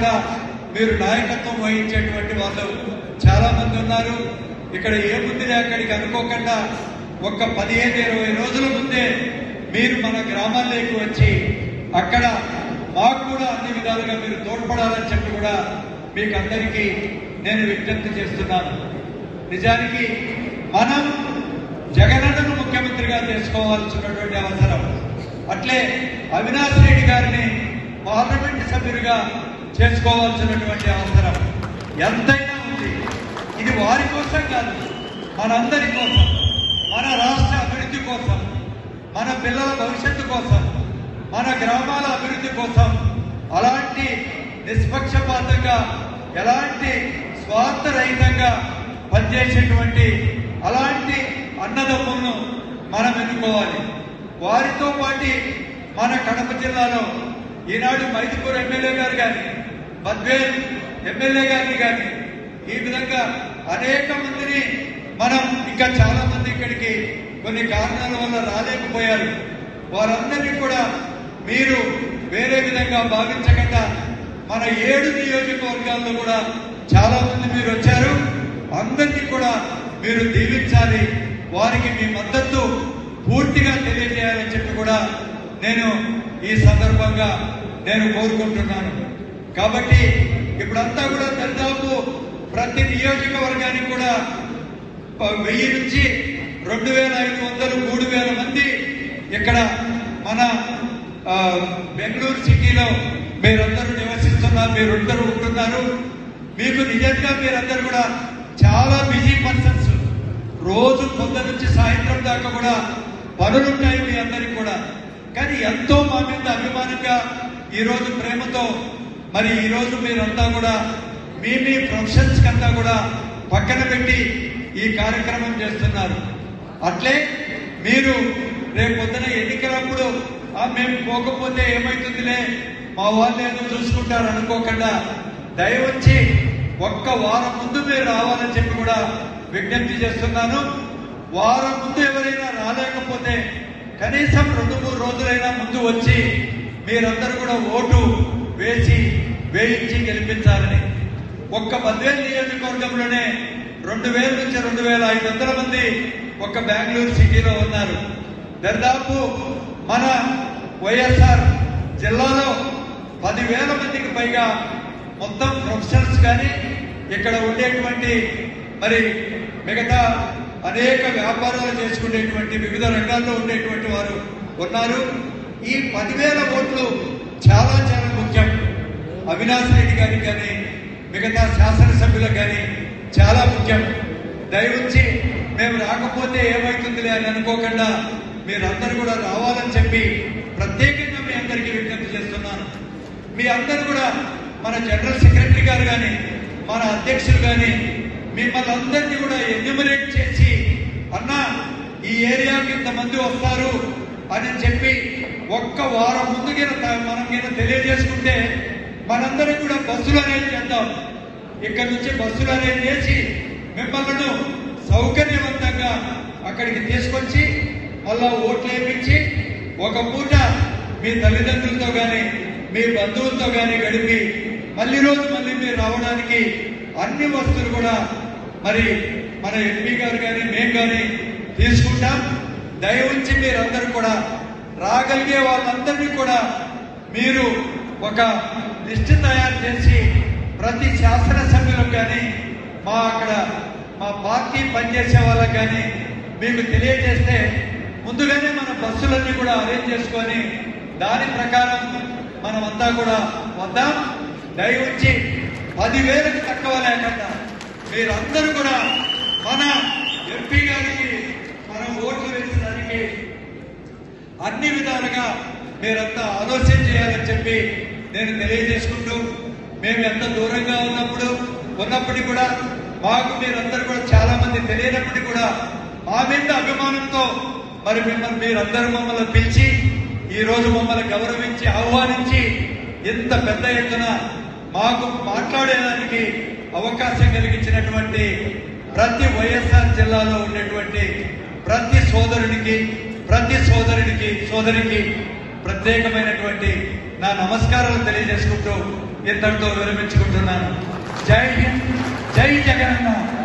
కూడా మీరు నాయకత్వం వహించేటువంటి వాళ్ళు చాలా మంది ఉన్నారు. ఇక్కడ ఏముంది అక్కడికి అనుకోకుండా ఒక్క 15-20 రోజుల ముందే మీరు మన గ్రామాల్లోకి వచ్చి అక్కడ మాకు కూడా అన్ని విధాలుగా మీరు తోడ్పడాలని చెప్పి కూడా మీకు అందరికీ నేను విజ్ఞప్తి చేస్తున్నాను. నిజానికి మనం జగనన్నను ముఖ్యమంత్రిగా చేసుకోవాల్సినటువంటి అవసరం, అట్లే అవినాష్ రెడ్డి గారిని పార్లమెంట్ సభ్యుడిగా చేసుకోవాల్సినటువంటి అవసరం ఎంతైనా ఉంది. ఇది వారి కోసం కాదు, మనందరి కోసం, మన రాష్ట్ర అభివృద్ధి కోసం, మన పిల్లల భవిష్యత్తు కోసం, మన గ్రామాల అభివృద్ధి కోసం అలాంటి నిష్పక్షపాతంగా ఎలాంటి స్వార్థరహితంగా పనిచేసేటువంటి అలాంటి అన్నదమ్ములను మనం ఎన్నుకోవాలి. వారితో పాటు మన కడప జిల్లాలో ఈనాడు మైదుకూరు ఎమ్మెల్యే గారు కానీ, బద్వేల్ ఎమ్మెల్యే గారిని కానీ, ఈ విధంగా అనేక మందిని మనం ఇంకా చాలా మంది ఇక్కడికి కొన్ని కారణాల వల్ల రాలేకపోయారు. వారందరినీ కూడా మీరు వేరే విధంగా భావించకుండా మన 7 నియోజకవర్గాల్లో కూడా చాలా మంది మీరు వచ్చారు. అందరినీ కూడా మీరు దీవించాలి, వారికి మీ మద్దతు పూర్తిగా తెలియజేయాలని చెప్పి కూడా నేను ఈ సందర్భంగా నేను కోరుకుంటున్నాను. కాబట్టి ఇప్పుడంతా కూడా దాదాపు ప్రతి నియోజకవర్గానికి కూడా 1000 నుంచి 2500, 3000 మంది ఇక్కడ మన బెంగళూరు సిటీలో మీరందరూ నివసిస్తున్నారు, మీరందరూ ఉంటున్నారు. మీకు నిజంగా మీరందరూ కూడా చాలా బిజీ పర్సన్స్. రోజు పొద్దు నుంచి సాయంత్రం దాకా కూడా పనులుంటాయి మీ అందరికి కూడా. కానీ ఎంతో మా మీద అభిమానంగా ఈరోజు ప్రేమతో మరి ఈరోజు మీరంతా కూడా మీ ప్రొఫెషన్స్ కంతా కూడా పక్కన పెట్టి ఈ కార్యక్రమం చేస్తున్నారు. అట్లే మీరు రేపు పొద్దున ఎన్నికలప్పుడు మేము పోకపోతే ఏమైతుందిలే, మా వాళ్ళు ఏదో చూసుకుంటారు అనుకోకుండా దయవచ్చి ఒక్క వారం ముందు మీరు రావాలని చెప్పి కూడా విజ్ఞప్తి చేస్తున్నాను. వారం ముందు ఎవరైనా రాలేకపోతే కనీసం 2-3 రోజులైనా ముందు వచ్చి మీరందరూ కూడా ఓటు వేయించి గెలిపించాలని. ఒక్క బద్వేల్ నియోజకవర్గంలోనే 2000 నుంచి 2500 మంది ఒక్క బెంగళూరు సిటీలో ఉన్నారు. దాదాపు మన వైఎస్ఆర్ జిల్లాలో 10,000 మందికి పైగా మొత్తం ప్రొఫెషనల్స్ కానీ ఇక్కడ ఉండేటువంటి మరి మిగతా అనేక వ్యాపారాలు చేసుకునేటువంటి వివిధ రంగాల్లో ఉండేటువంటి వారు ఉన్నారు. ఈ 10,000 ఓట్లు చాలా చాలా ముఖ్యం. అవినాష్ రెడ్డి గారికి కానీ మిగతా శాసనసభ్యులకు కానీ చాలా ముఖ్యం. దయవుంచి మేము రాకపోతే ఏమవుతుందిలే అని అనుకోకుండా మీరందరూ కూడా రావాలని చెప్పి ప్రత్యేకంగా మీ అందరికీ విజ్ఞప్తి చేస్తున్నాను. మీ అందరూ కూడా మన జనరల్ సెక్రటరీ గారు కానీ మన అధ్యక్షులు కానీ మిమ్మల్ని అందరినీ కూడా ఎన్యూమరేట్ చేసి అన్న ఈ ఏరియాకి ఇంతమంది వస్తారు అని చెప్పి ఒక్క వారం ముందు మనం తెలియజేసుకుంటే మనందరం కూడా బస్సులు అరేంజ్ చేద్దాం. ఇక్కడ నుంచి బస్సులు అరేంజ్ చేసి మిమ్మల్ని సౌకర్యవంతంగా అక్కడికి తీసుకొచ్చి మళ్ళా ఓట్లు వేయించి ఒక పూట మీ తల్లిదండ్రులతో కానీ మీ బంధువులతో కానీ గడిపి మళ్ళీ మీరు రావడానికి అన్ని వస్తువులు కూడా మరి మన ఎంపీ గారు కానీ మేము కానీ తీసుకుంటాం. దయవుంచి మీరందరూ కూడా రాగలిగే వాళ్ళందరినీ కూడా మీరు ఒక లిస్టు తయారు చేసి ప్రతి శాసనసభ్యులకు కానీ మా పార్టీ పనిచేసే వాళ్ళకి కానీ మీకు తెలియజేస్తే ముందుగానే మన బస్సులన్నీ కూడా అరేంజ్ చేసుకొని దాని ప్రకారం మనమంతా కూడా వద్దాం. దయవుంచి 10,000కి తక్కువ లేకుండా మీరందరూ కూడా మన ఎంపీ గారికి మనం ఓట్లు వేసడానికి అన్ని విధాలుగా మీరంతా ఆలోచన చేయాలని చెప్పి నేను తెలియజేసుకుంటూ, మేము ఎంత దూరంగా ఉన్నప్పటికీ కూడా మాకు మీరందరూ కూడా చాలా మంది తెలియనప్పటికీ కూడా మా మీద అభిమానంతో మరి మీరందరూ మమ్మల్ని పిలిచి ఈ రోజు మమ్మల్ని గౌరవించి ఆహ్వానించి ఇంత పెద్ద ఎత్తున మాకు మాట్లాడేదానికి అవకాశం కలిగించినటువంటి ప్రతి వైఎస్ఆర్ జిల్లాలో ఉండేటువంటి ప్రతి సోదరుడికి సోదరికి ప్రత్యేకమైనటువంటి నా నమస్కారాలు తెలియజేసుకుంటూ ఇంతటితో విరమించుకుంటున్నాను. జై హింద్, జై జగనన్న.